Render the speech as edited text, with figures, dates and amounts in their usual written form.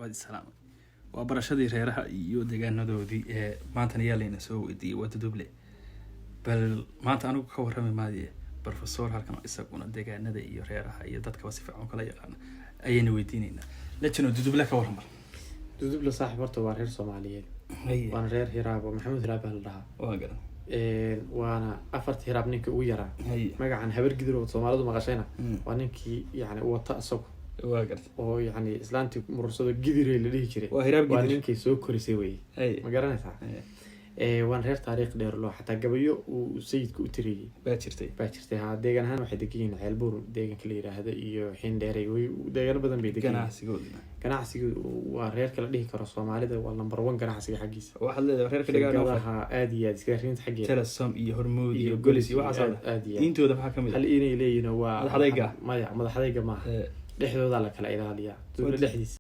waad salaamay waa barashadii reeraha iyo deegaanadoodii ee maanta yaalayna soo weydiiyay waa duduble bal maanta anigu ka warrami maayo professor halkan isaguna deegaanada iyo reeraha iyo dadka si fiican kala yaqaan ayayna weydiinaynaa lajino duduble ka warrama duduble saaxiib horta waa reer Soomaaliyeed waan reer Hiraab oo Maxamed Hiraab la dhahaa waa garan waana afartii Hiraab ninka ugu yaraa magacan habar gidir oo Soomaalidu maqashayna waa ninkii yani wata asag waa gartay oo yani islaantii mursado gidiray la dhihi jiray waa Hiraab gidir waa ninkii soo korisay way ma garanaysaa waan reer taariikh dheer loo xataa gabayo uu sayidku u tiriyay baa jirtay ha deegan ahaan waxay degan ceel buur deeganka la yiraahdo iyo xin dheeray way deegan badan bay degan ganacsiga waa reer kala dhihi karo Soomaalida waa number 1 ganacsiga xaqiisa waxa leedahay reer ka dhigaan waxa aad iyo aad iska rinta xaqiisa Telesom iyo Hormuud iyo Golis iyo waxa intooda waxa kamid hal inay leeyina waa madaxdayga ma dhexdooda la kala ilaaliyaa dowladda dhexdiisa